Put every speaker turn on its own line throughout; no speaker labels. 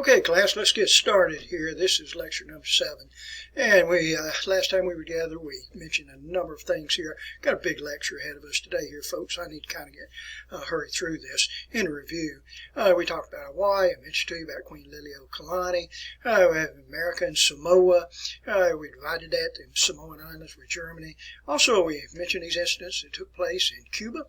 Okay, class, let's get started here. This is lecture number 7. And last time we were together, we mentioned a number of things here. Got a big lecture ahead of us today here, folks. I need to kind of hurry through this in review. We talked about Hawaii. I mentioned to you about Queen Liliuokalani. We have America and Samoa. We divided that. The Samoan Islands with Germany. Also, we mentioned these incidents that took place in Cuba.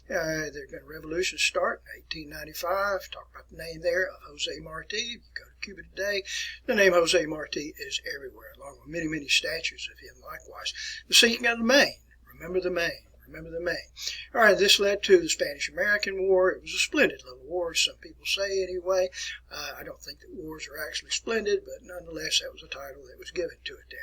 There's been a revolution start in 1895. Talk about the name there of Jose Marti. If you go to Cuba today, the name Jose Marti is everywhere, along with many, many statues of him likewise. The sinking of the Maine. Remember the Maine. Remember the Maine. All right, this led to the Spanish-American War. It was a splendid little war, some people say anyway. I don't think that wars are actually splendid, but nonetheless, that was a title that was given to it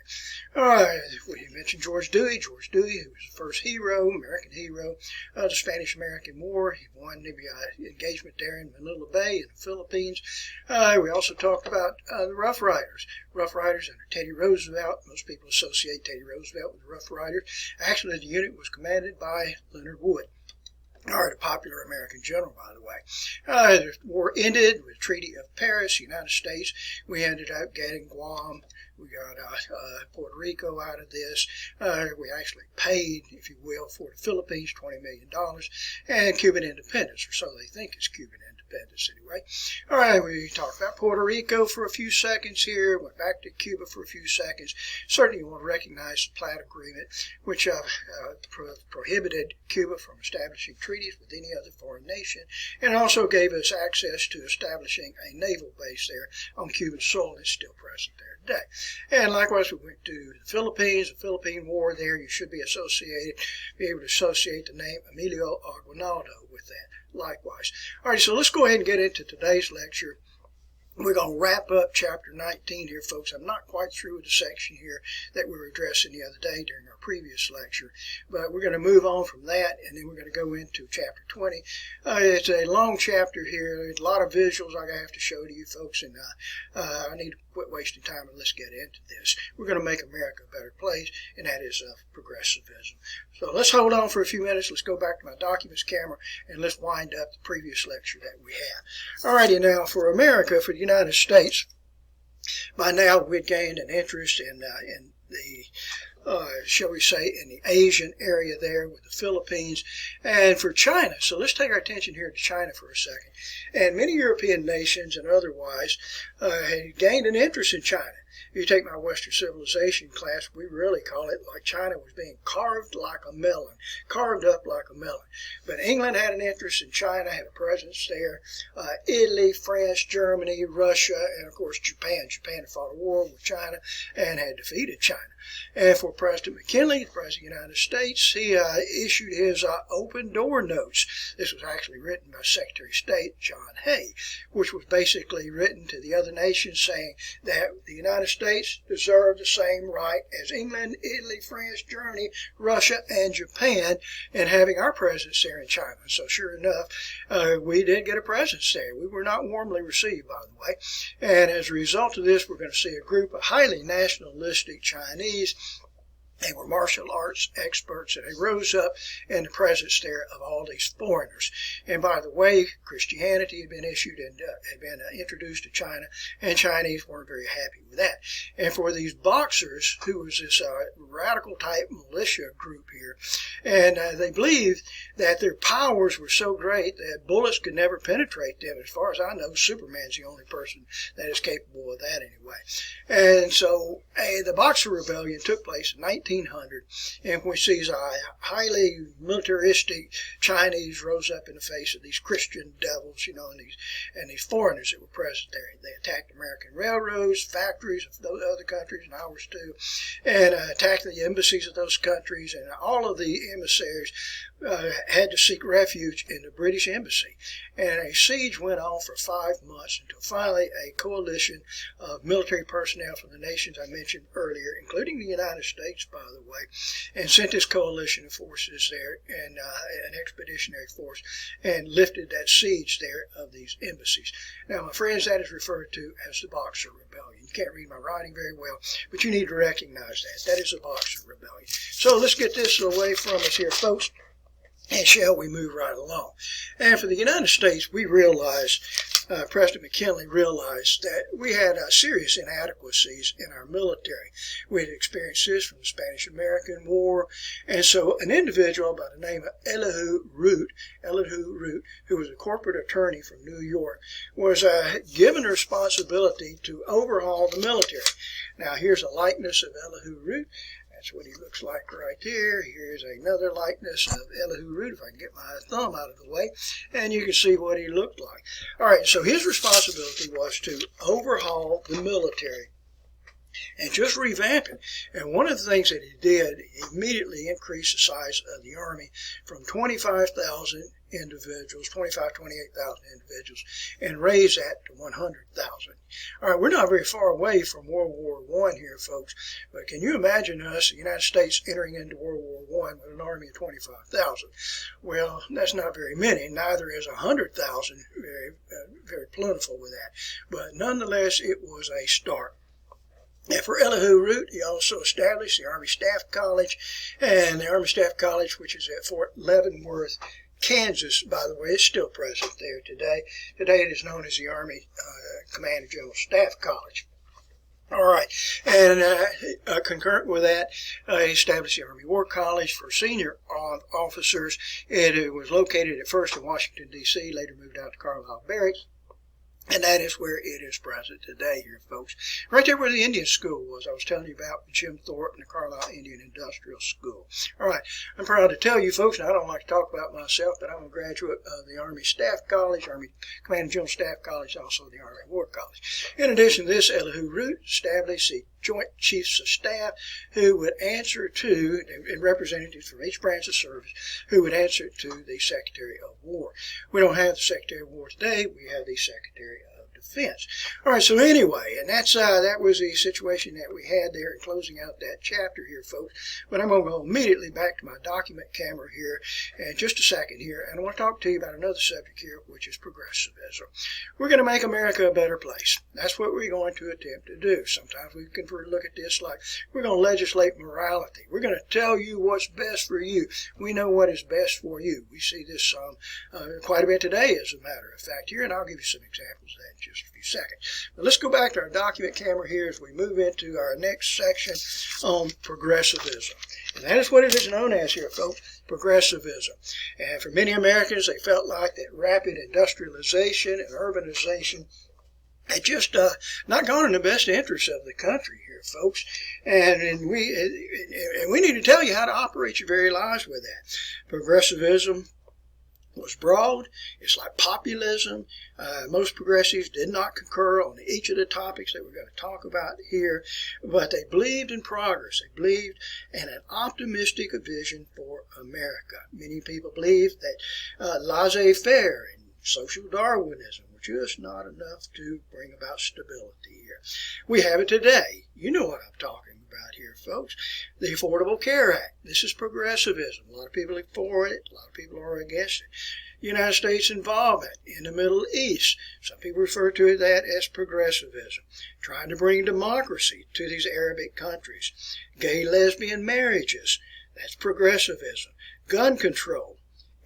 there. All right, we mentioned George Dewey. George Dewey, who was the first hero, American hero of the Spanish-American War. He won the engagement there in Manila Bay in the Philippines. We also talked about the Rough Riders. Rough Riders under Teddy Roosevelt. Most people associate Teddy Roosevelt with the Rough Riders. Actually, the unit was commanded by Leonard Wood. All right, a popular American general, by the way. The war ended with the Treaty of Paris, United States. We ended up getting Guam. We got Puerto Rico out of this. We actually paid, if you will, for the Philippines $20 million. And Cuban independence, or so they think is Cuban independence anyway. All right, we talked about Puerto Rico for a few seconds here. Went back to Cuba for a few seconds. Certainly you want to recognize the Platt Agreement, which prohibited Cuba from establishing treaties with any other foreign nation, and also gave us access to establishing a naval base there on Cuban soil. It's still present there today. And likewise, we went to the Philippines, the Philippine War there. You should be able to associate the name Emilio Aguinaldo with that, likewise. All right, so let's go ahead and get into today's lecture. We're going to wrap up chapter 19 here, folks. I'm not quite through with the section here that we were addressing the other day during our previous lecture, but we're going to move on from that, and then we're going to go into chapter 20. It's a long chapter here. There's a lot of visuals I have to show to you folks, and I need to quit wasting time and let's get into this. We're going to make America a better place, and that is progressivism. So let's hold on for a few minutes. Let's go back to my documents camera, and let's wind up the previous lecture that we had. All righty, now for America, for the United States, by now we'd gained an interest in the shall we say, in the Asian area there with the Philippines, and for China. So let's take our attention here to China for a second. And many European nations and otherwise had gained an interest in China. If you take my Western civilization class, we really call it like China was being carved like a melon, carved up like a melon. But England had an interest in China, had a presence there. Italy, France, Germany, Russia, and of course Japan. Japan had fought a war with China and had defeated China. And for President McKinley, the President of the United States, he issued his open door notes. This was actually written by Secretary of State John Hay, which was basically written to the other nations saying that the United States deserved the same right as England, Italy, France, Germany, Russia, and Japan, and having our presence there in China. So sure enough, we did get a presence there. We were not warmly received, by the way. And as a result of this, we're going to see a group of highly nationalistic Chinese. They were martial arts experts, and they rose up in the presence there of all these foreigners. And by the way, Christianity had been issued and had been introduced to China, and Chinese weren't very happy with that. And for these Boxers, who was this radical type militia group here, and they believed that their powers were so great that bullets could never penetrate them. As far as I know, Superman's the only person that is capable of that anyway. And so the Boxer Rebellion took place in 1900, in which these highly militaristic Chinese rose up in the face of these Christian devils, and these foreigners that were present there. They attacked American railroads, factories of those other countries, and ours too, and attacked the embassies of those countries, and all of the emissaries had to seek refuge in the British embassy. And a siege went on for 5 months until finally a coalition of military personnel from the nations I mentioned earlier, including the United States, by the way, and sent this coalition of forces there, and an expeditionary force, and lifted that siege there of these embassies. Now, my friends, that is referred to as the Boxer Rebellion. You can't read my writing very well, but you need to recognize that. That is the Boxer Rebellion. So let's get this away from us here, folks. And shall we move right along? And for the United States, we realize President McKinley realized that we had serious inadequacies in our military. We had experienced this from the Spanish-American War, and so an individual by the name of Elihu Root, who was a corporate attorney from New York, was given the responsibility to overhaul the military. Now, here's a likeness of Elihu Root. That's what he looks like right there. Here's another likeness of Elihu Root, if I can get my thumb out of the way, and you can see what he looked like. All right, so his responsibility was to overhaul the military and just revamp it. And one of the things that he did, he immediately increased the size of the Army from 25,000 individuals, 28,000 individuals, and raised that to 100,000. All right, we're not very far away from World War I here, folks, but can you imagine us, the United States, entering into World War I with an army of 25,000? Well, that's not very many. Neither is 100,000 very plentiful with that. But nonetheless, it was a start. And for Elihu Root, he also established the Army Staff College, and the Army Staff College, which is at Fort Leavenworth, Kansas, by the way, is still present there today. Today it is known as the Army Command and General Staff College. All right, and concurrent with that, he established the Army War College for senior officers. It was located at first in Washington, D.C., later moved out to Carlisle Barracks. And that is where it is present today here, folks. Right there where the Indian School was, I was telling you about Jim Thorpe and the Carlisle Indian Industrial School. All right, I'm proud to tell you, folks, and I don't like to talk about myself, but I'm a graduate of the Army Staff College, Army Command and General Staff College, also the Army War College. In addition to this, Elihu Root established the Joint Chiefs of Staff, who would answer to, and representatives from each branch of service, who would answer to the Secretary of War. We don't have the Secretary of War today. We have the Secretary of Defense. All right, so anyway, and that was the situation that we had there in closing out that chapter here, folks. But I'm going to go immediately back to my document camera here in just a second here, and I want to talk to you about another subject here, which is progressivism. We're going to make America a better place. That's what we're going to attempt to do. Sometimes we can look at this like we're going to legislate morality. We're going to tell you what's best for you. We know what is best for you. We see this quite a bit today, as a matter of fact, here, and I'll give you some examples of that in just a few seconds. But let's go back to our document camera here as we move into our next section on progressivism. And that is what it is known as here, folks, progressivism. And for many Americans, they felt like that rapid industrialization and urbanization had just not gone in the best interest of the country here, folks. And we need to tell you how to operate your very lives with that. Progressivism was broad. It's like populism. Most progressives did not concur on each of the topics that we're going to talk about here, but they believed in progress. They believed in an optimistic vision for America. Many people believed that laissez-faire and social Darwinism were just not enough to bring about stability here. We have it today. You know what I'm talking about here, folks. The Affordable Care Act. This is progressivism. A lot of people are for it. A lot of people are against it. United States involvement in the Middle East. Some people refer to that as progressivism. Trying to bring democracy to these Arabic countries. Gay lesbian marriages. That's progressivism. Gun control.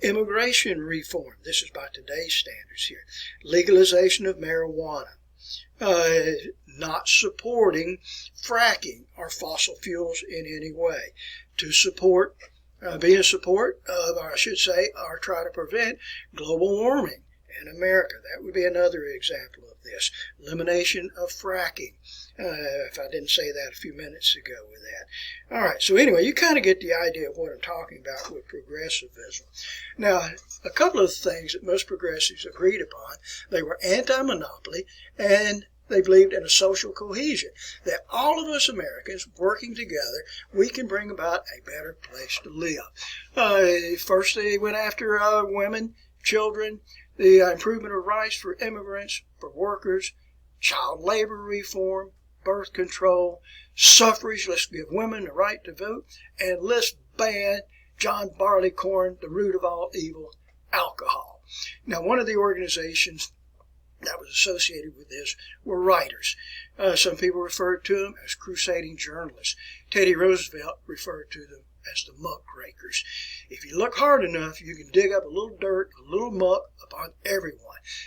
Immigration reform. This is by today's standards here. Legalization of marijuana. Not supporting fracking or fossil fuels in any way. To support, be in support of, or I should say, or try to prevent global warming in America. That would be another example of this. Elimination of fracking. If I didn't say that a few minutes ago with that. All right, so anyway, you kind of get the idea of what I'm talking about with progressivism. Now, a couple of things that most progressives agreed upon, they were anti-monopoly and they believed in a social cohesion, that all of us Americans working together, we can bring about a better place to live. First, they went after women, children, the improvement of rights for immigrants, for workers, child labor reform, birth control, suffrage, let's give women the right to vote, and let's ban John Barleycorn, the root of all evil, alcohol. Now, one of the organizations that was associated with this were writers. Some people referred to them as crusading journalists. Teddy Roosevelt referred to them as the Muckrakers. If you look hard enough, you can dig up a little dirt, a little muck upon everyone.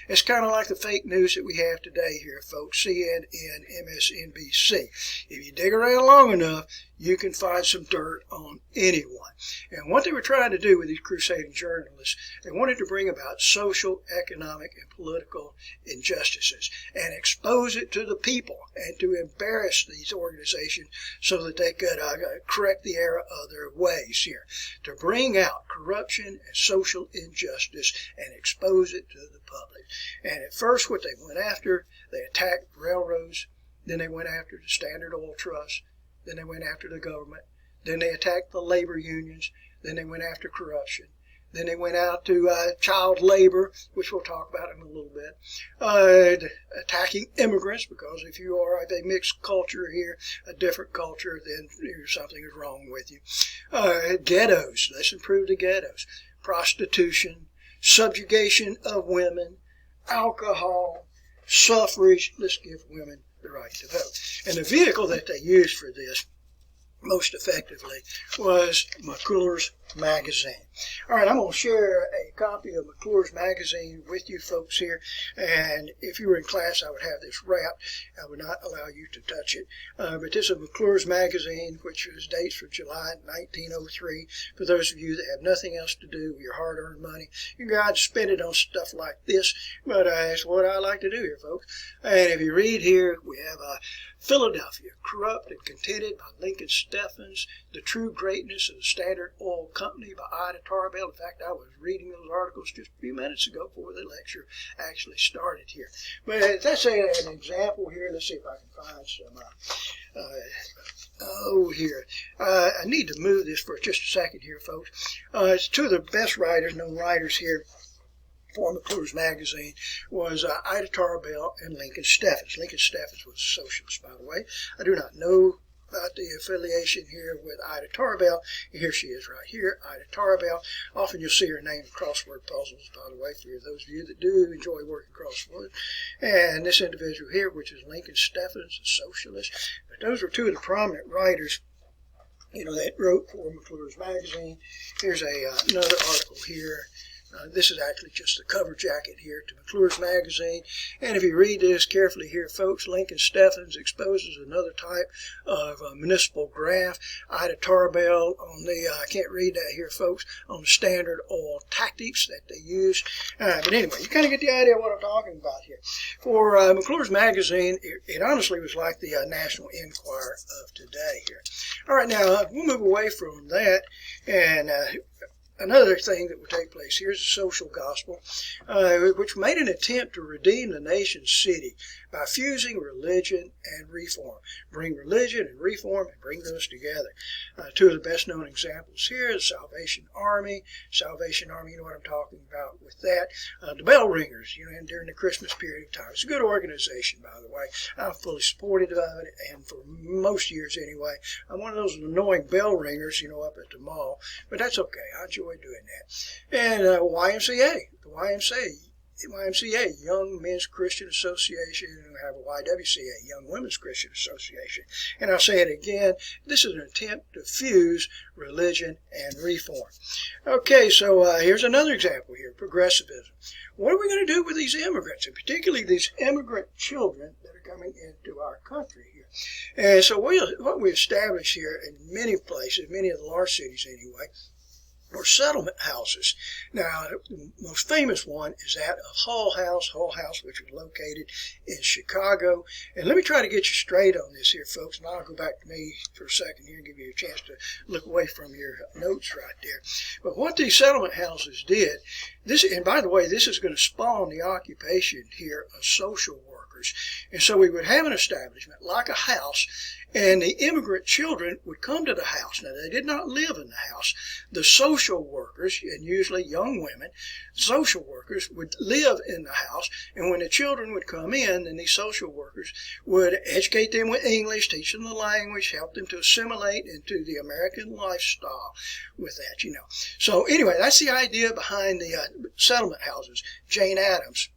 It's kind of like the fake news that we have today here, folks, CNN, MSNBC. If you dig around long enough, you can find some dirt on anyone. And what they were trying to do with these crusading journalists, they wanted to bring about social, economic, and political injustices and expose it to the people and to embarrass these organizations so that they could correct the error of their ways here, to bring out corruption and social injustice and expose it to the public. And at first what they went after, they attacked railroads, then they went after the Standard Oil Trust, then they went after the government, then they attacked the labor unions, then they went after corruption, then they went out to child labor, which we'll talk about in a little bit, attacking immigrants, because if you are a mixed culture here, a different culture, then something is wrong with you. Ghettos, let's improve the ghettos. Prostitution, subjugation of women, alcohol, suffrage, let's give women the right to vote. And the vehicle that they used for this most effectively was McClure's magazine. All right, I'm going to share a copy of McClure's magazine with you folks here, and if you were in class, I would have this wrapped. I would not allow you to touch it. But this is McClure's magazine, which is dates from July 1903. For those of you that have nothing else to do with your hard-earned money, you can go out and spend it on stuff like this, but it's what I like to do here, folks. And if you read here, we have Philadelphia, corrupt and contented by Lincoln Steffens, the true greatness of the Standard Oil Company by Ida Tarbell. In fact, I was reading those articles just a few minutes ago before the lecture actually started here. But that's an example here. Let's see if I can find some. Here. I need to move this for just a second here, folks. It's two of the best writers, known writers here for McClure's magazine was Ida Tarbell and Lincoln Steffens. Lincoln Steffens was a socialist, by the way. I do not know about the affiliation here with Ida Tarbell. Here she is right here, Ida Tarbell. Often you'll see her name in crossword puzzles, by the way, for those of you that do enjoy working crossword. And this individual here, which is Lincoln Steffens, a socialist. But those were two of the prominent writers, that wrote for McClure's magazine. Here's another article here. This is actually just the cover jacket here to McClure's magazine. And if you read this carefully here, folks, Lincoln Steffens exposes another type of municipal graft. Ida Tarbell on the, I can't read that here, folks, on the Standard Oil tactics that they use. But anyway, you kind of get the idea of what I'm talking about here. For McClure's magazine, it honestly was like the National Enquirer of today here. All right, now we'll move away from that, and another thing that would take place here is the social gospel, which made an attempt to redeem the nation's city by fusing religion and reform. Bring religion and reform and bring those together. Two of the best known examples here is Salvation Army. Salvation Army, you know what I'm talking about with that. The Bell Ringers, during the Christmas period of time. It's a good organization, by the way. I'm fully supportive of it, and for most years anyway. I'm one of those annoying bell ringers, up at the mall, but that's okay. I enjoy doing that. And the YMCA, Young Men's Christian Association, and we have a YWCA, Young Women's Christian Association. And I'll say it again, this is an attempt to fuse religion and reform. Okay, so here's another example here, progressivism. What are we going to do with these immigrants, and particularly these immigrant children that are coming into our country here? And so what we established here in many places, many of the large cities anyway, or settlement houses. Now, the most famous one is that of Hull House, which was located in Chicago. And let me try to get you straight on this here, folks, and I'll go back to me for a second here and give you a chance to look away from your notes right there. But what these settlement houses did, and by the way, this is going to spawn the occupation here of social workers. And so we would have an establishment like a house, and the immigrant children would come to the house. Now, they did not live in the house. The social workers, and usually young women, social workers would live in the house, and when the children would come in, then these social workers would educate them with English, teach them the language, help them to assimilate into the American lifestyle with that, So anyway, that's the idea behind the settlement houses. Jane Addams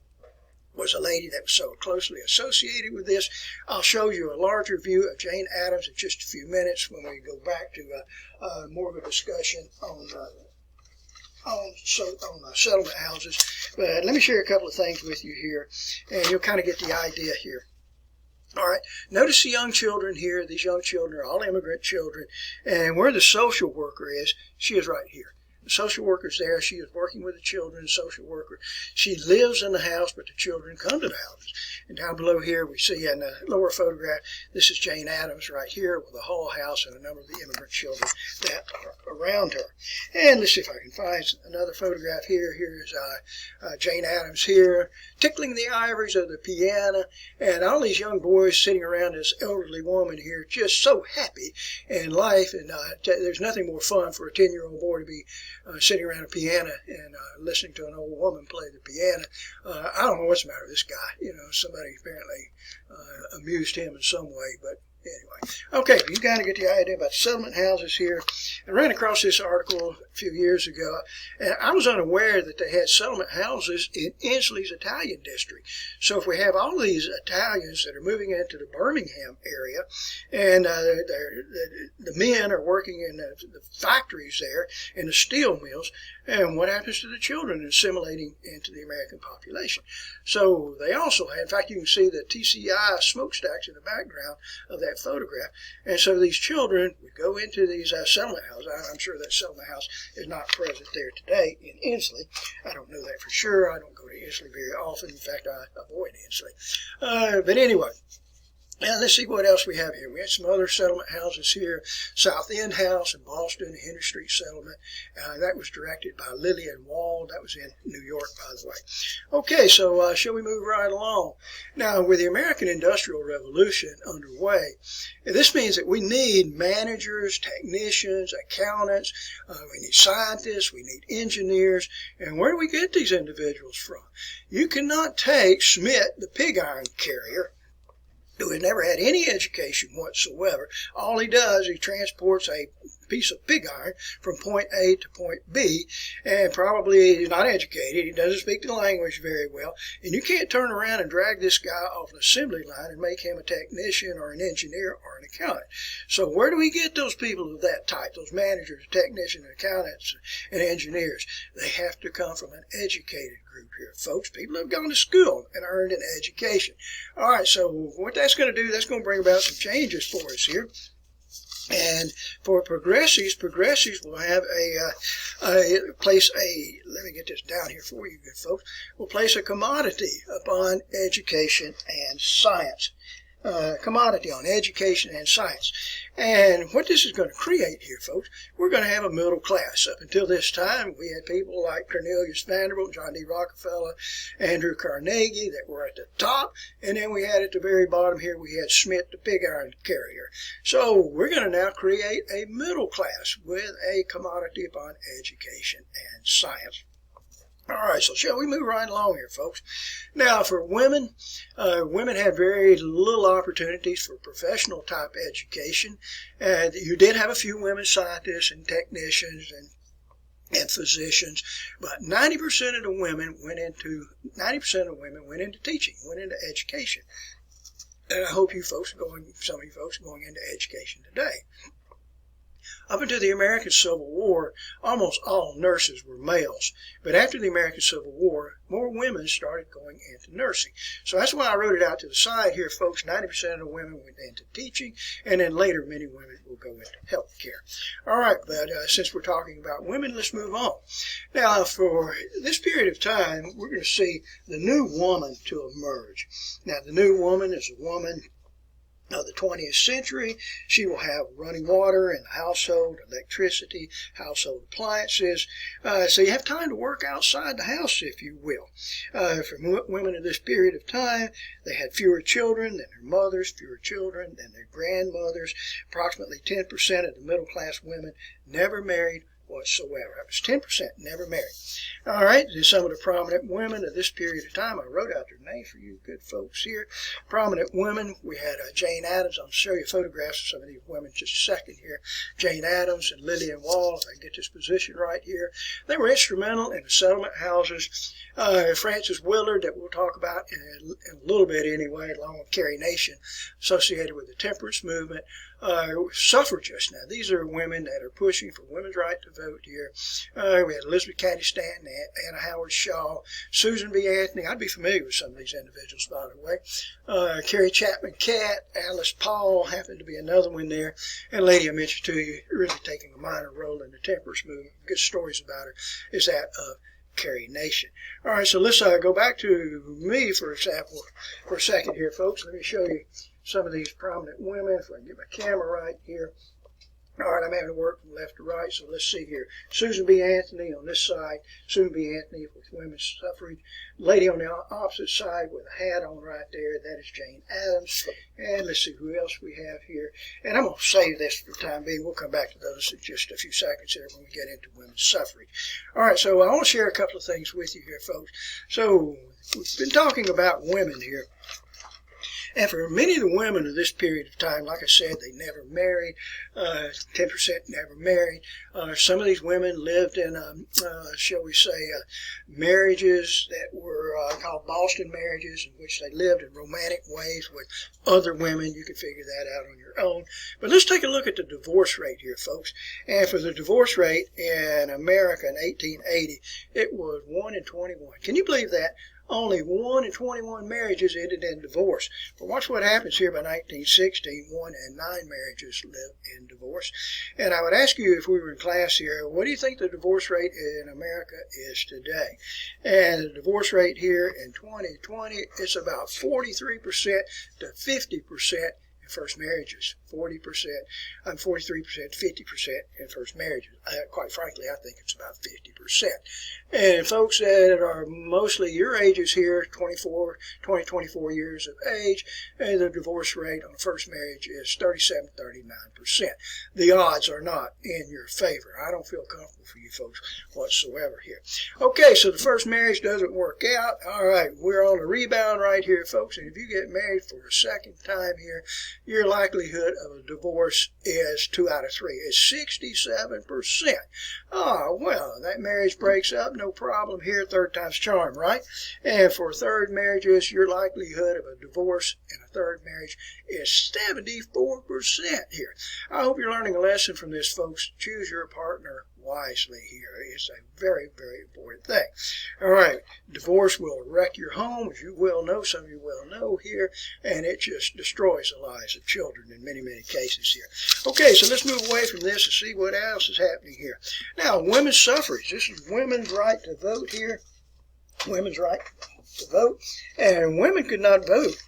was a lady that was so closely associated with this. I'll show you a larger view of Jane Addams in just a few minutes when we go back to more of a discussion on settlement houses. But let me share a couple of things with you here, and you'll kind of get the idea here. All right, notice the young children here. These young children are all immigrant children, and where the social worker is, she is right here. The social worker's there. She is working with the children, social worker. She lives in the house, but the children come to the house. And down below here, we see in the lower photograph, this is Jane Addams right here with a whole house and a number of the immigrant children that are around her. And let's see if I can find another photograph here. Here's Jane Addams here, tickling the ivories of the piano, and all these young boys sitting around this elderly woman here, just so happy in life. And there's nothing more fun for a 10-year-old boy to be sitting around a piano and listening to an old woman play the piano. I don't know what's the matter with this guy. Somebody apparently amused him in some way, but anyway. Okay, you kind of get the idea about settlement houses here. I ran across this article a few years ago, and I was unaware that they had settlement houses in Inslee's Italian district. So if we have all these Italians that are moving into the Birmingham area, and the men are working in the factories there, in the steel mills, and what happens to the children assimilating into the American population? So they also had, in fact, you can see the TCI smokestacks in the background of that photograph. And so these children would go into these settlement houses. I'm sure that settlement house is not present there today in Inslee. I don't know that for sure. I don't go to Inslee very often. In fact, I avoid Inslee. But anyway. Now, let's see what else we have here. We had some other settlement houses here. South End House in Boston, Henry Street Settlement. That was directed by Lillian Wall. That was in New York, by the way. Okay, so shall we move right along? Now, with the American Industrial Revolution underway, this means that we need managers, technicians, accountants, we need scientists, we need engineers. And where do we get these individuals from? You cannot take Schmidt, the pig iron carrier, who has never had any education whatsoever. All he does, he transports a piece of pig iron from point A to point B, and probably he's not educated. He doesn't speak the language very well, and you can't turn around and drag this guy off an assembly line and make him a technician or an engineer or an accountant. So where do we get those people of that type, those managers, technicians, accountants, and engineers? They have to come from an educated group here, folks. People have gone to school and earned an education. All right, so what that's going to do, that's going to bring about some changes for us here. And for progressives will have let me get this down here for you good folks, will place a commodity upon education and science. Commodity on education and science. And what this is going to create here, folks, we're going to have a middle class. Up until this time, we had people like Cornelius Vanderbilt, John D. Rockefeller, Andrew Carnegie that were at the top, and then we had at the very bottom here, we had Schmidt, the pig iron carrier. So we're going to now create a middle class with a commodity upon education and science. All right, so shall we move right along here, folks? Now, for women, women had very little opportunities for professional type education. You did have a few women scientists and technicians and physicians, but 90% of women went into teaching, went into education. And I hope some of you folks are going into education today. Up until the American Civil War, almost all nurses were males. But after the American Civil War, more women started going into nursing. So that's why I wrote it out to the side here, folks. 90% of women went into teaching, and then later many women will go into health care. All right, but since we're talking about women, let's move on. Now, for this period of time, we're going to see the new woman to emerge. Now, the new woman is a woman of the 20th century. She will have running water in the household, electricity, household appliances. So you have time to work outside the house, if you will. For women of this period of time, they had fewer children than their mothers, fewer children than their grandmothers. Approximately 10% of the middle-class women never married whatsoever. That was 10% never married. All right, and some of the prominent women of this period of time, I wrote out their names for you good folks here. Prominent women, we had Jane Addams. I'll show you photographs of some of these women in just a second here. Jane Addams and Lillian Wall, if I can get this position right here. They were instrumental in the settlement houses. Frances Willard, that we'll talk about in a little bit anyway, along with Carrie Nation, associated with the temperance movement. Suffragists. Now, these are women that are pushing for women's right to vote here. We had Elizabeth Cady Stanton, Anna Howard Shaw, Susan B. Anthony. I'd be familiar with some of these individuals, by the way. Carrie Chapman Catt, Alice Paul happened to be another one there. And a lady I mentioned to you, really taking a minor role in the temperance movement. Good stories about her is that of Carrie Nation. All right, so let's go back to me, for example, for a second here, folks. Let me show you some of these prominent women, if I can get my camera right here. All right, I'm having to work from left to right, so let's see here. Susan B. Anthony on this side, Susan B. Anthony with women's suffrage. Lady on the opposite side with a hat on right there, that is Jane Addams. And let's see who else we have here. And I'm going to save this for the time being. We'll come back to those in just a few seconds here when we get into women's suffrage. All right, so I want to share a couple of things with you here, folks. So we've been talking about women here. And for many of the women of this period of time, like I said, they never married, 10% never married. Some of these women lived in, shall we say, marriages that were called Boston marriages, in which they lived in romantic ways with other women. You can figure that out on your own. But let's take a look at the divorce rate here, folks. And for the divorce rate in America in 1880, it was 1 in 21. Can you believe that? Only 1 in 21 marriages ended in divorce. But watch what happens here by 1916. 1 in 9 marriages live in divorce. And I would ask you, if we were in class here, what do you think the divorce rate in America is today? And the divorce rate here in 2020 is about 43% to 50% in first marriages. 40%, 43%, 50% in first marriages. Quite frankly, I think it's about 50%. And folks that are mostly your ages here, 24 years of age, and the divorce rate on the first marriage is 37, 39%. The odds are not in your favor. I don't feel comfortable for you folks whatsoever here. Okay, so the first marriage doesn't work out. All right, we're on a rebound right here, folks. And if you get married for a second time here, your likelihood of a divorce is 2 out of 3. It's 67%. Oh, well, that marriage breaks up, no problem here. Third time's charm, right? And for third marriages, your likelihood of a divorce in a third marriage is 74% here. I hope you're learning a lesson from this, folks. Choose your partner wisely here. It's a very, very important thing. All right, divorce will wreck your home, as you well know, some of you will know here, and it just destroys the lives of children in many, many cases here. Okay, so let's move away from this and see what else is happening here. Now, women's suffrage. This is women's right to vote here. Women's right to vote. And women could not vote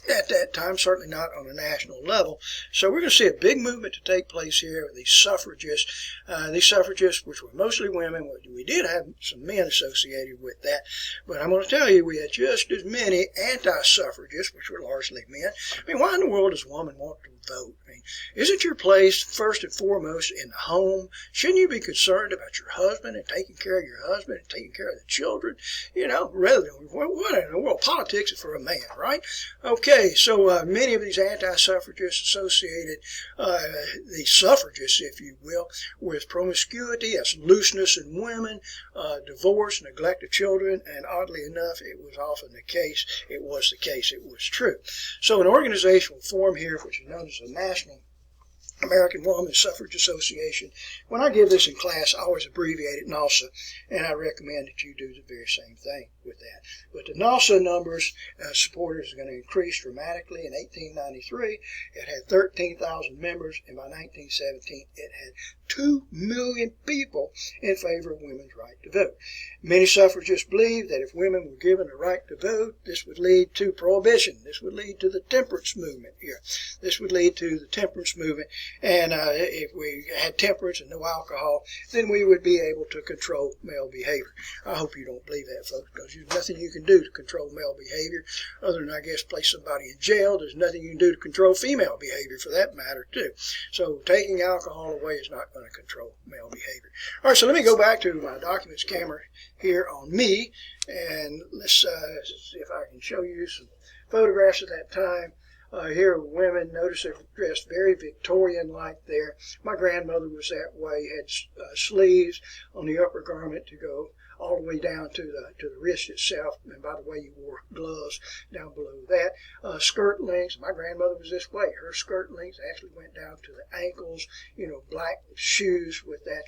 at that time, certainly not on a national level. So we're going to see a big movement to take place here with these suffragists. These suffragists, which were mostly women, we did have some men associated with that, but I'm going to tell you we had just as many anti-suffragists, which were largely men. I mean, why in the world does a woman want to vote? I mean, isn't your place first and foremost in the home? Shouldn't you be concerned about your husband and taking care of your husband and taking care of the children? You know, rather than what in the world? Politics is for a man, right? Okay, so many of these anti-suffragists associated the suffragists, if you will, with promiscuity, that's looseness in women, divorce, neglect of children, and oddly enough, it was often the case. It was the case. It was true. So an organization will form here, which is known as the National American Women's Suffrage Association. When I give this in class, I always abbreviate it NALSA, and I recommend that you do the very same thing with that. But the NALSA numbers, supporters, are going to increase dramatically. In 1893, it had 13,000 members, and by 1917, it had 2 million people in favor of women's right to vote. Many suffragists believed that if women were given the right to vote, this would lead to prohibition. This would lead to the temperance movement here. This would lead to the temperance movement And if we had temperance and no alcohol, then we would be able to control male behavior. I hope you don't believe that, folks, because there's nothing you can do to control male behavior other than, I guess, place somebody in jail. There's nothing you can do to control female behavior for that matter, too. So taking alcohol away is not going to control male behavior. All right, so let me go back to my documents camera here on me, and let's see if I can show you some photographs of that time. Here are women. Notice they're dressed very Victorian-like there. My grandmother was that way, had sleeves on the upper garment to go all the way down to the wrist itself. And by the way, you wore gloves down below that. Skirt lengths. My grandmother was this way. Her skirt lengths actually went down to the ankles. Black shoes with that,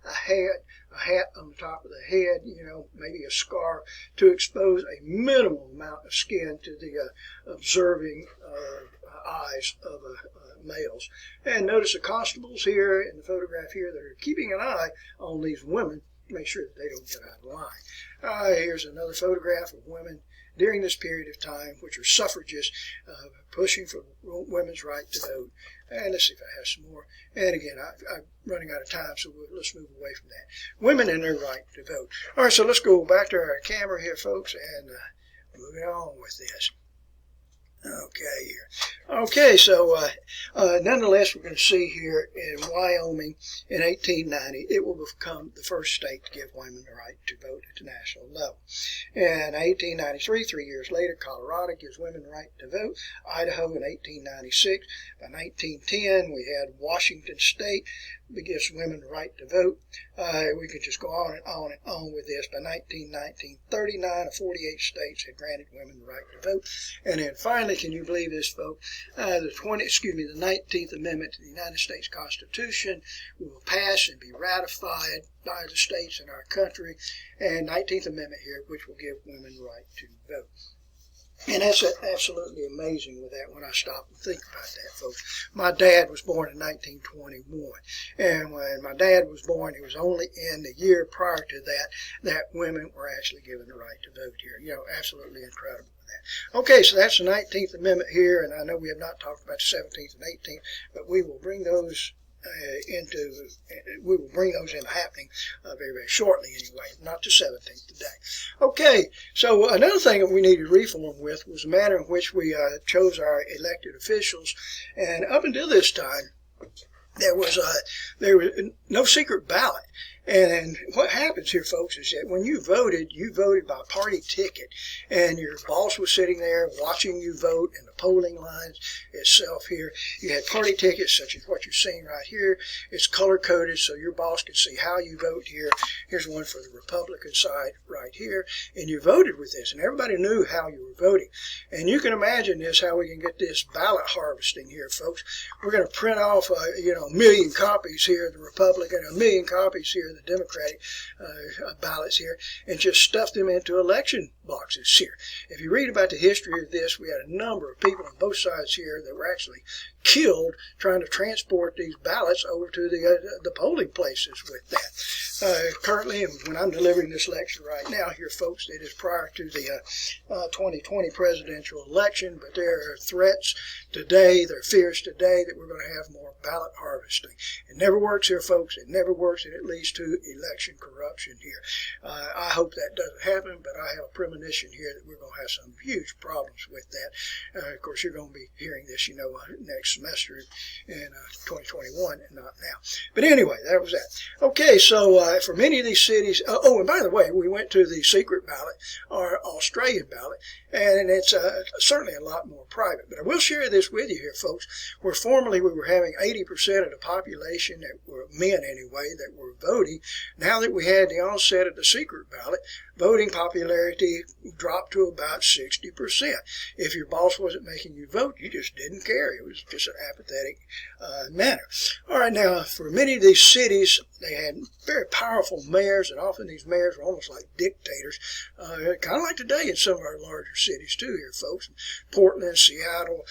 a hat on the top of the head, maybe a scarf to expose a minimal amount of skin to the observing eyes of males. And notice the constables here in the photograph here that are keeping an eye on these women to make sure that they don't get out of line. Here's another photograph of women during this period of time, which are suffragists pushing for women's right to vote. And let's see if I have some more. And again, I'm running out of time, so let's move away from that. Women and their right to vote. All right, so let's go back to our camera here, folks, and moving on with this. Okay, here. Okay, so nonetheless, we're going to see here in Wyoming in 1890, it will become the first state to give women the right to vote at the national level. In 1893, 3 years later, Colorado gives women the right to vote. Idaho in 1896. By 1910, we had Washington State that gives women the right to vote. We could just go on and on and on with this. By 1919, 39 of 48 states had granted women the right to vote. And then finally, can you believe this, folks? The 19th Amendment to the United States Constitution will pass and be ratified by the states in our country. And 19th Amendment here, which will give women the right to vote. And that's absolutely amazing with that when I stop and think about that, folks. My dad was born in 1921. And when my dad was born, it was only in the year prior to that women were actually given the right to vote here. Absolutely incredible. Okay, so that's the 19th Amendment here, and I know we have not talked about the 17th and 18th, but we will bring those into happening very, very shortly anyway, not the 17th today. Okay, so another thing that we needed reform with was the manner in which we chose our elected officials, and up until this time, there was no secret ballot. And what happens here, folks, is that when you voted by party ticket, and your boss was sitting there watching you vote in the polling lines itself here. You had party tickets, such as what you're seeing right here. It's color-coded, so your boss can see how you vote here. Here's one for the Republican side right here. And you voted with this, and everybody knew how you were voting. And you can imagine this, how we can get this ballot harvesting here, folks. We're going to print off, a million copies here of the Republican, a million copies here the Democratic ballots here, and just stuff them into election boxes here. If you read about the history of this, we had a number of people on both sides here that were actually killed trying to transport these ballots over to the polling places with that. Currently, when I'm delivering this lecture right now here, folks, it is prior to the 2020 presidential election, but there are threats today, there are fears today that we're going to have more ballot harvesting. It never works here, folks. It never works, and it leads to election corruption here. I hope that doesn't happen, but I have a premonition here that we're going to have some huge problems with that. Of course, you're going to be hearing this, next semester in 2021 and not now. But anyway, that was that. Okay, so for many of these cities, and by the way, we went to the secret ballot, or Australian ballot, and it's certainly a lot more private. But I will share this with you here, folks, where formerly we were having 80% of the population, that were men anyway, that were voting. Now that we had the onset of the secret ballot, voting popularity dropped to about 60%. If your boss wasn't making you vote, you just didn't care. It was just an apathetic manner. All right, now, for many of these cities, they had very powerful mayors, and often these mayors were almost like dictators, kind of like today in some of our larger cities too here, folks. Portland, Seattle,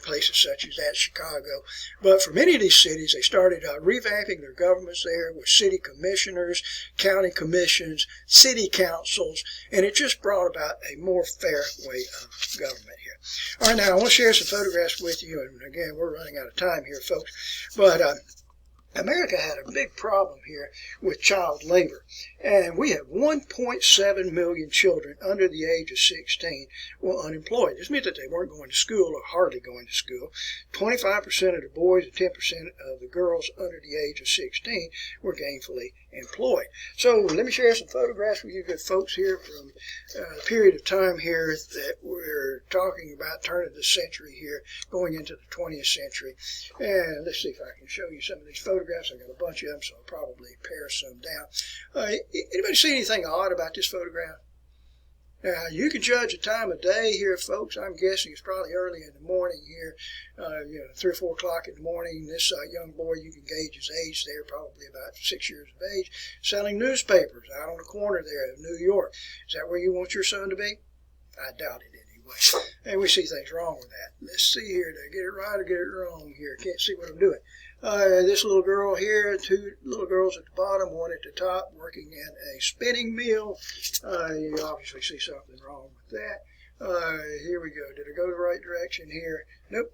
places such as that, Chicago. But for many of these cities, they started revamping their governments there with city commissioners, county commissions, city councils, and it just brought about a more fair way of government here. All right, now I want to share some photographs with you, and again, we're running out of time here, folks, but America had a big problem here with child labor, and we have 1.7 million children under the age of 16 were unemployed. This meant that they weren't going to school or hardly going to school. 25% of the boys and 10% of the girls under the age of 16 were gainfully employed. So let me share some photographs with you good folks here from a period of time here that we're talking about turn of the century here, going into the 20th century. And let's see if I can show you some of these photographs. I got a bunch of them, so I'll probably pare some down. Anybody see anything odd about this photograph? Now, you can judge the time of day here, folks. I'm guessing it's probably early in the morning here, 3 or 4 o'clock in the morning. This young boy, you can gauge his age there, probably about 6 years of age, selling newspapers out on the corner there of New York. Is that where you want your son to be? I doubt it anyway. And we see things wrong with that. Let's see here. Did I get it right or get it wrong here? Can't see what I'm doing. This little girl here, 2 little girls at the bottom, 1 at the top, working in a spinning mill. You obviously see something wrong with that. Here we go. Did I go the right direction here? Nope.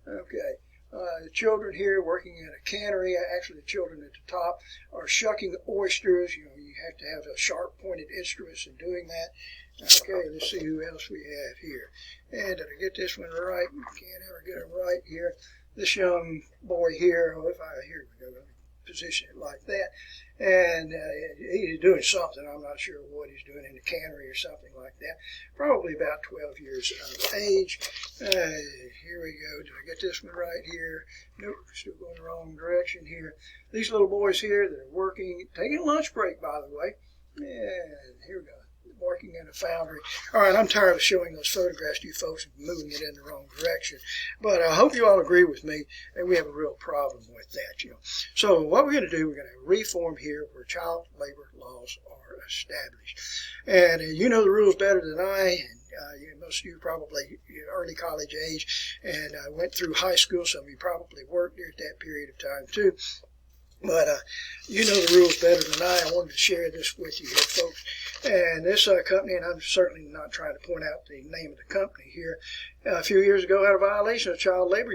Okay. The children here working in a cannery. Actually, the children at the top are shucking oysters. You have to have a sharp-pointed instruments in doing that. Okay, let's see who else we have here. And did I get this one right? Can't ever get them right here. This young boy here, here we go, position it like that, and he's doing something. I'm not sure what he's doing in the cannery or something like that. Probably about 12 years of age. Here we go. Did I get this one right here? Nope, still going the wrong direction here. These little boys here that are working, taking a lunch break, by the way. And here we go. Working in a foundry. All right, I'm tired of showing those photographs to you folks and moving it in the wrong direction. But I hope you all agree with me that we have a real problem with that. So what we're going to do, we're going to reform here where child labor laws are established. And you know the rules better than I. And most of you probably early college age and went through high school. Some of you probably worked there at that period of time too. But you know the rules better than I wanted to share this with you here, folks. And this company, and I'm certainly not trying to point out the name of the company here, a few years ago had a violation of child labor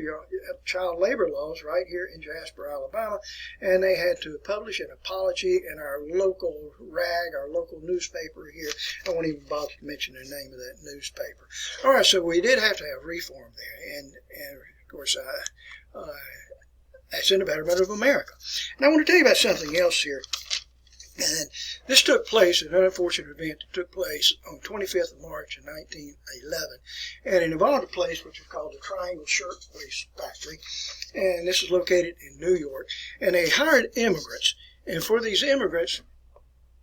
laws right here in Jasper, Alabama, and they had to publish an apology in our local rag, our local newspaper here. I won't even bother to mention the name of that newspaper. All right, so we did have to have reform there, and of course, that's in the betterment of America. And I want to tell you about something else here. And this took place, an unfortunate event that took place on 25th of March in 1911. And it involved a place which is called the Triangle Shirtwaist Factory. And this is located in New York. And they hired immigrants. And for these immigrants,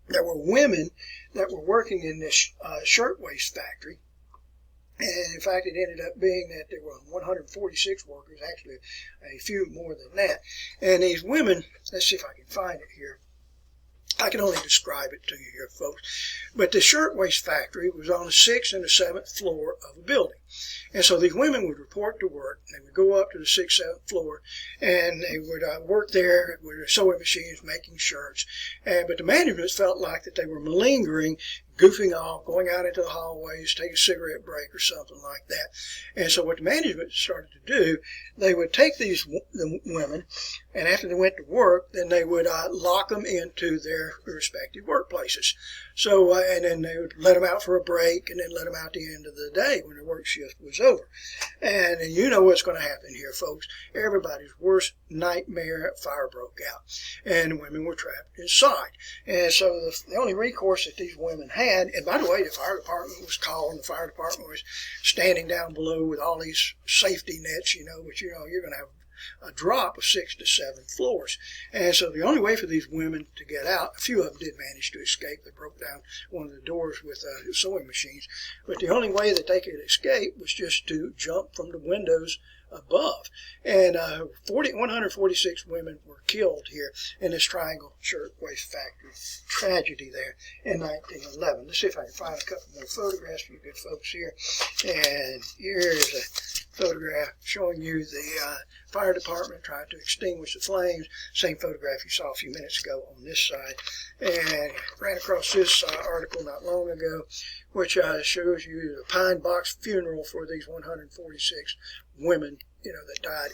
there were women that were working in this shirtwaist factory. And in fact, it ended up being that there were 146 workers, actually a few more than that. And these women, let's see if I can find it here. I can only describe it to you here, folks. But the shirtwaist factory was on the 6th and the 7th floor of a building. And so these women would report to work. They would go up to the 6th, 7th floor, and they would work there with their sewing machines making shirts. But the management felt like that they were malingering, goofing off, going out into the hallways, take a cigarette break or something like that. And so what the management started to do, they would take these women, and after they went to work, then they would lock them into their respective workplaces. So, and then they would let them out for a break, and then let them out at the end of the day when their work shift was over. And you know what's going to happen here, folks. Everybody's worst nightmare, fire broke out, and the women were trapped inside. And so the only recourse that these women had, and by the way, the fire department was called, and the fire department was standing down below with all these safety nets, which you're going to have a drop of 6 to 7 floors. And so the only way for these women to get out, a few of them did manage to escape. They broke down one of the doors with sewing machines. But the only way that they could escape was just to jump from the windows above. And 146 women were killed here in this Triangle Shirtwaist Factory tragedy there in 1911. Let's see if I can find a couple more photographs for you good folks here. And here's a photograph showing you the fire department trying to extinguish the flames. Same photograph you saw a few minutes ago on this side. And ran across this article not long ago, which shows you the pine box funeral for these 146 women, that died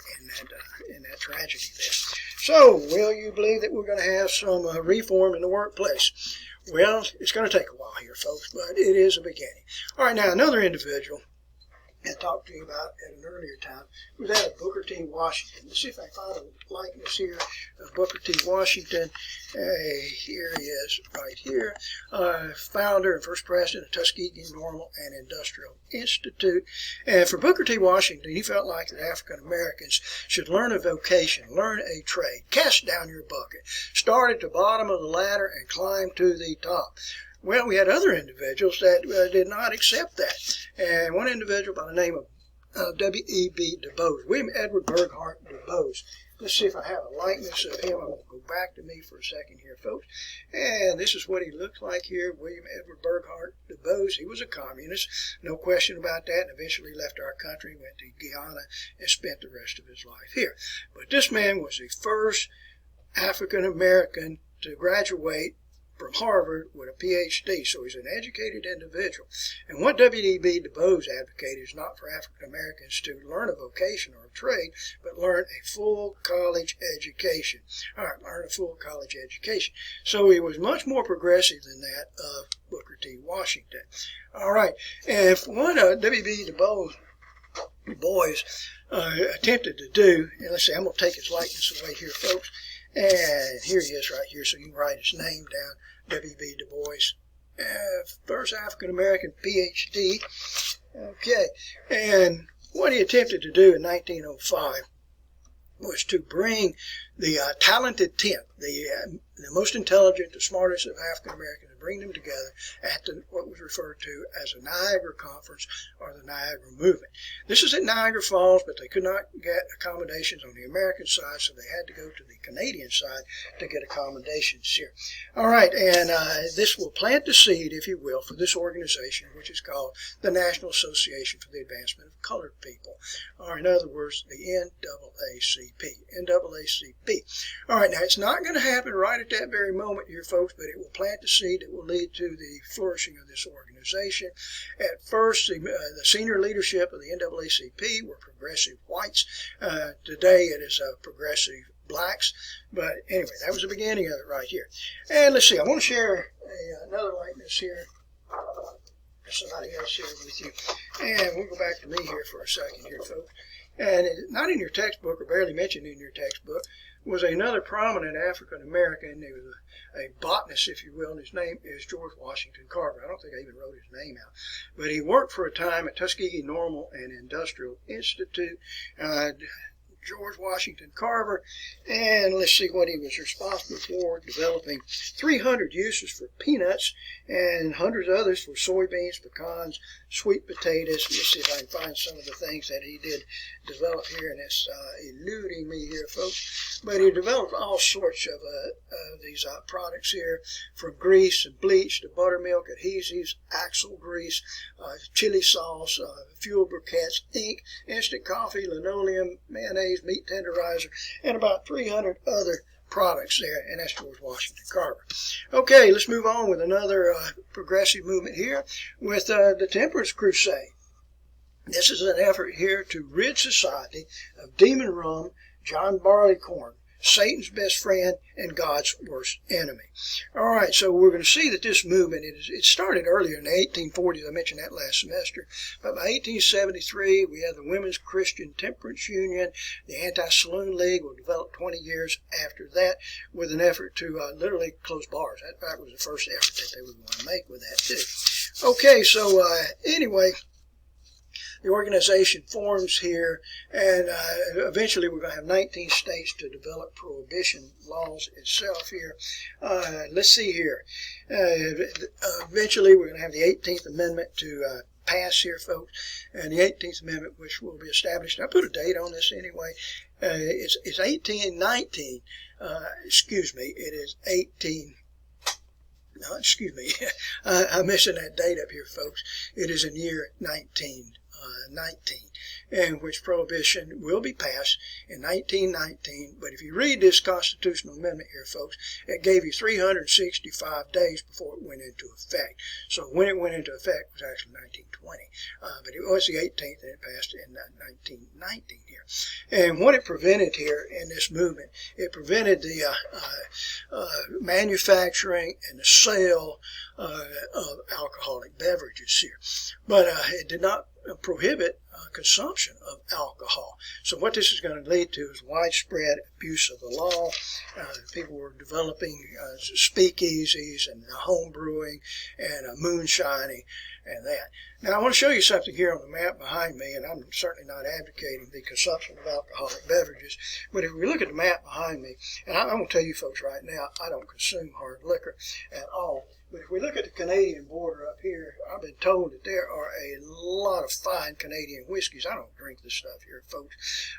in that tragedy there. So, will you believe that we're going to have some reform in the workplace? Well, it's going to take a while here, folks, but it is a beginning. All right, now another individual I talked to you about at an earlier time was that of Booker T. Washington. Let's see if I can find a likeness here of Booker T. Washington. Here he is right here. Founder and first president of Tuskegee Normal and Industrial Institute. And for Booker T. Washington, he felt like that African Americans should learn a vocation, learn a trade, cast down your bucket, start at the bottom of the ladder and climb to the top. Well, we had other individuals that did not accept that. And one individual by the name of W.E.B. Du Bois, William Edward Burghardt Du Bois. Let's see if I have a likeness of him. I'm going to go back to me for a second here, folks. And this is what he looks like here, William Edward Burghardt Du Bois. He was a communist, no question about that, and eventually left our country, went to Guyana, and spent the rest of his life here. But this man was the first African American to graduate from Harvard with a PhD, so he's an educated individual. And what W.E.B. Du Bois advocated is not for African Americans to learn a vocation or a trade, but learn a full college education. All right, learn a full college education. So he was much more progressive than that of Booker T. Washington. All right, and what W.E.B. Du Bois attempted to do, and let's see, I'm going to take his likeness away here, folks. And here he is right here, so you can write his name down, W.B. Du Bois, first African-American PhD. Okay, and what he attempted to do in 1905 was to bring the talented 10th, the most intelligent, the smartest of African Americans, and bring them together at what was referred to as a Niagara Conference or the Niagara Movement. This is at Niagara Falls, but they could not get accommodations on the American side, so they had to go to the Canadian side to get accommodations here. All right, and this will plant the seed, if you will, for this organization, which is called the National Association for the Advancement of Colored People, or in other words, the NAACP. All right, now it's not going to happen right at that very moment here, folks, but it will plant the seed that will lead to the flourishing of this organization. At first, the senior leadership of the NAACP were progressive whites. Today, it is progressive blacks. But anyway, that was the beginning of it right here. And let's see, I want to share another likeness here. Somebody else here with you. And we'll go back to me here for a second here, folks. And not in your textbook, or barely mentioned in your textbook, was another prominent African American. He was a botanist, if you will, and his name is George Washington Carver. I don't think I even wrote his name out. But he worked for a time at Tuskegee Normal and Industrial Institute. George Washington Carver, and let's see what he was responsible for, developing 300 uses for peanuts and hundreds of others for soybeans, pecans, sweet potatoes. Let's see if I can find some of the things that he did develop here, and it's eluding me here, folks. But he developed all sorts of these products here, from grease and bleach to buttermilk, adhesives, axle grease, chili sauce, fuel briquettes, ink, instant coffee, linoleum, mayonnaise, meat tenderizer, and about 300 other products there, and that's George Washington Carver. Okay, let's move on with another progressive movement here with the Temperance Crusade. This is an effort here to rid society of demon rum, John Barleycorn, Satan's best friend, and God's worst enemy. All right, so we're going to see that this movement, it started earlier in the 1840s. I mentioned that last semester. But by 1873, we had the Women's Christian Temperance Union. The Anti-Saloon League will develop 20 years after that with an effort to literally close bars. That was the first effort that they were going to make with that, too. Okay, so anyway, the organization forms here, and eventually we're going to have 19 states to develop prohibition laws itself here. Let's see here. Eventually we're going to have the 18th Amendment to pass here, folks, and the 18th Amendment, which will be established. I put a date on this anyway. It's 1819. Excuse me. It is 18. No, excuse me. I'm missing that date up here, folks. It is in year 1919, in which prohibition will be passed in 1919. But if you read this constitutional amendment here, folks, it gave you 365 days before it went into effect. So when it went into effect was actually 1920. But it was the 18th and it passed in 1919 here. And what it prevented here in this movement, it prevented the manufacturing and the sale of alcoholic beverages here. But it did not prohibit consumption of alcohol. So what this is going to lead to is widespread abuse of the law. People were developing speakeasies and home brewing and moonshining and that. Now I want to show you something here on the map behind me, and I'm certainly not advocating the consumption of alcoholic beverages, but if we look at the map behind me, and I'm going to tell you folks right now, I don't consume hard liquor at all. But if we look at the Canadian border up here, I've been told that there are a lot of fine Canadian whiskeys. I don't drink this stuff here, folks.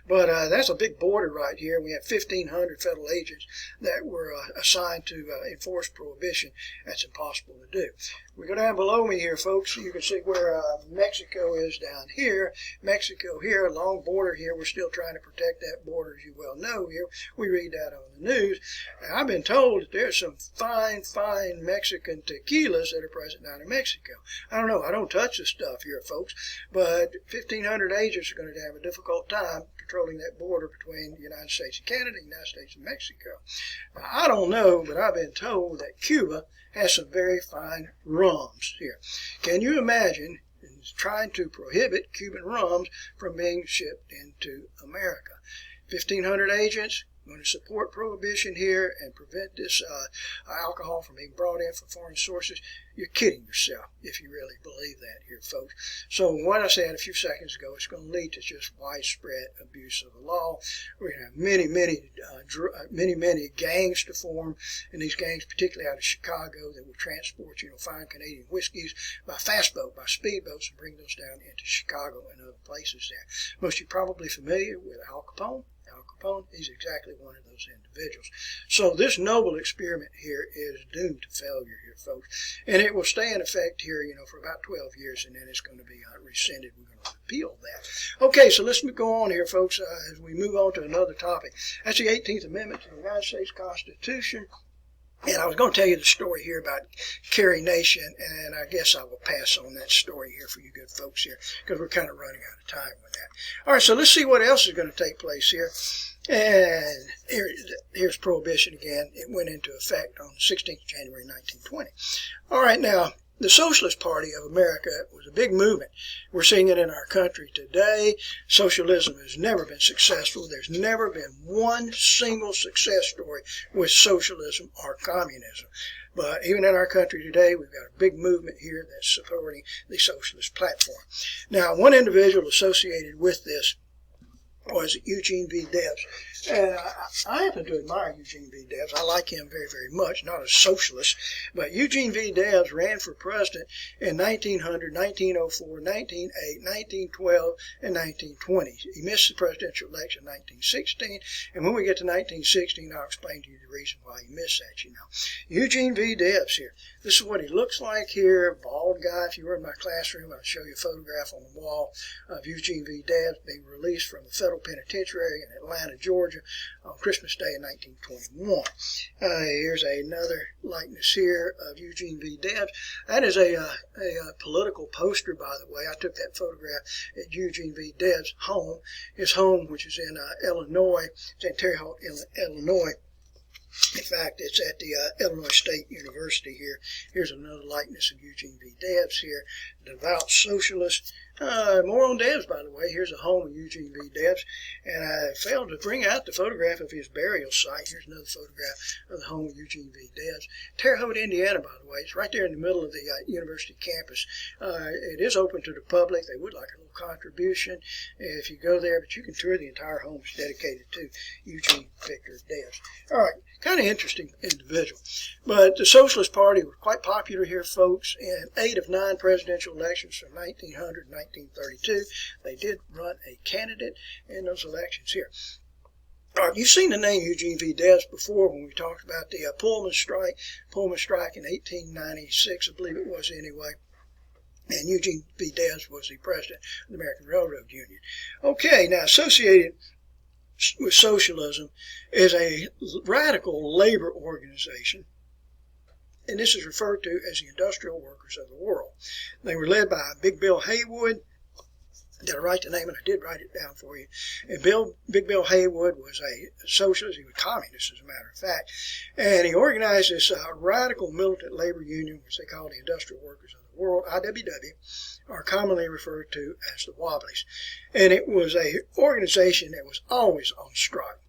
But that's a big border right here. We have 1,500 federal agents that were assigned to enforce prohibition. That's impossible to do. We go down below me here, folks. You can see where Mexico is down here. Mexico here, a long border here. We're still trying to protect that border, as you well know here. We read that on the news. And I've been told that there's some fine Mexican tequilas that are present down in Mexico. I don't know. I don't touch this stuff here, folks. But 1,500 agents are going to have a difficult time controlling that border between the United States and Canada, the United States and Mexico. Now, I don't know, but I've been told that Cuba has some very fine rums here. Can you imagine trying to prohibit Cuban rums from being shipped into America? 1,500 agents going to support prohibition here and prevent this alcohol from being brought in from foreign sources. You're kidding yourself if you really believe that here, folks. So what I said a few seconds ago, it's going to lead to just widespread abuse of the law. We're going to have many gangs to form, and these gangs, particularly out of Chicago, that will transport, fine Canadian whiskeys by fast boat, by speedboats, and bring those down into Chicago and other places there. Most of you probably familiar with Al Capone. He's exactly one of those individuals. So this noble experiment here is doomed to failure here, folks. And it will stay in effect here, for about 12 years, and then it's going to be rescinded. We're going to repeal that. Okay, so let's go on here, folks, as we move on to another topic. That's the 18th Amendment to the United States Constitution. And I was going to tell you the story here about Carrie Nation, and I guess I will pass on that story here for you good folks here, because we're kind of running out of time with that. All right, so let's see what else is going to take place here. And here's prohibition again. It went into effect on the 16th of January, 1920. All right, now, the Socialist Party of America was a big movement. We're seeing it in our country today. Socialism has never been successful. There's never been one single success story with socialism or communism. But even in our country today, we've got a big movement here that's supporting the socialist platform. Now, one individual associated with this was Eugene V. Debs. And I happen to admire Eugene V. Debs. I like him very, very much. Not a socialist, but Eugene V. Debs ran for president in 1900, 1904, 1908, 1912, and 1920. He missed the presidential election in 1916, and when we get to 1916, I'll explain to you the reason why he missed that, Eugene V. Debs here. This is what he looks like here, bald guy. If you were in my classroom, I'll show you a photograph on the wall of Eugene V. Debs being released from the federal penitentiary in Atlanta, Georgia, on Christmas Day in 1921. Here's another likeness here of Eugene V. Debs. That is a political poster, by the way. I took that photograph at Eugene V. Debs' home. His home, which is in Illinois, it's in Terre Haute, Illinois. In fact, it's at the Illinois State University here. Here's another likeness of Eugene V. Debs here, devout socialist. More on Debs, by the way. Here's a home of Eugene V. Debs, and I failed to bring out the photograph of his burial site. Here's another photograph of the home of Eugene V. Debs. Terre Haute, Indiana, by the way. It's right there in the middle of the university campus. It is open to the public. They would like a little contribution if you go there, but you can tour the entire home. It's dedicated to Eugene Victor Debs. All right, kind of interesting individual. But the Socialist Party was quite popular here, folks, in 8 of 9 presidential elections from 1900 to 1932. They did run a candidate in those elections here. All right, you've seen the name Eugene V. Debs before when we talked about the Pullman strike in 1896, I believe it was anyway. And Eugene V. Debs was the president of the American Railroad Union. Okay, now associated with socialism is a radical labor organization, and this is referred to as the Industrial Workers of the World. They were led by Big Bill Haywood. Did I write the name? And I did write it down for you. And Big Bill Haywood was a socialist. He was a communist, as a matter of fact. And he organized this radical militant labor union, which they call the Industrial Workers of the World, IWW, are commonly referred to as the Wobblies. And it was an organization that was always on strike.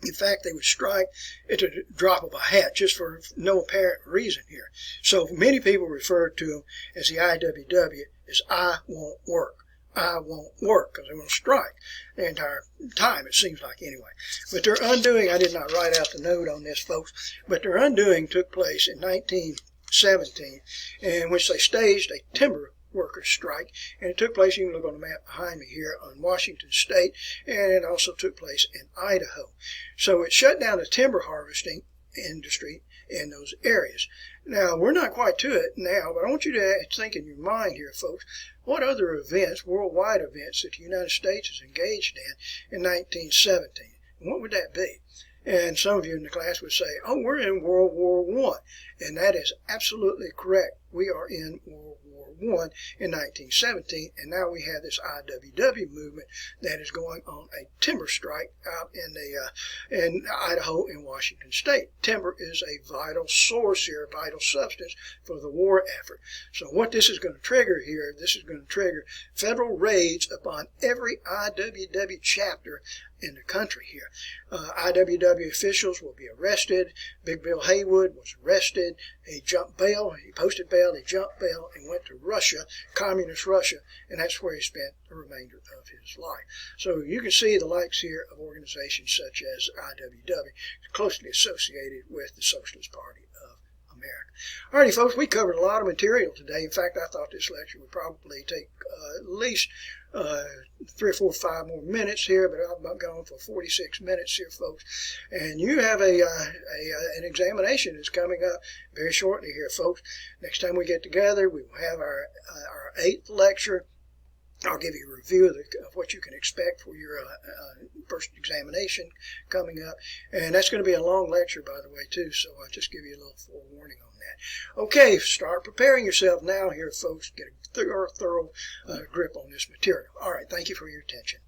In fact, they would strike at the drop of a hat, just for no apparent reason here. So many people refer to them as the IWW as I won't work. I won't work, because they won't strike the entire time, it seems like, anyway. But their undoing, I did not write out the note on this, folks, but their undoing took place in 1917, in which they staged a timber workers strike, and it took place, you can look on the map behind me here, on Washington State, and it also took place in Idaho. So it shut down the timber harvesting industry in those areas. Now, we're not quite to it now, but I want you to think in your mind here, folks, what other events, worldwide events, that the United States is engaged in 1917? And what would that be? And some of you in the class would say, oh, we're in World War I. And that is absolutely correct. We are in World War I in 1917, and now we have this IWW movement that is going on a timber strike out in Idaho and Washington State. Timber is a vital source here, a vital substance for the war effort. So what this is going to trigger here, this is going to trigger federal raids upon every IWW chapter in the country here. IWW officials will be arrested. Big Bill Haywood was arrested. He jumped bail. He posted bail. He jumped bail and went to Russia, communist Russia, and that's where he spent the remainder of his life. So you can see the likes here of organizations such as IWW closely associated with the Socialist Party of America. Alrighty, folks, we covered a lot of material today. In fact, I thought this lecture would probably take at least 3 or 4 or 5 more minutes here, but I'm going for 46 minutes here, folks. And you have an examination that's coming up very shortly here, folks. Next time we get together, we will have our 8th lecture. I'll give you a review of what you can expect for your first examination coming up. And that's going to be a long lecture, by the way, too, so I'll just give you a little forewarning on that. Okay, start preparing yourself now here, folks. Get a thorough grip on this material. All right, thank you for your attention.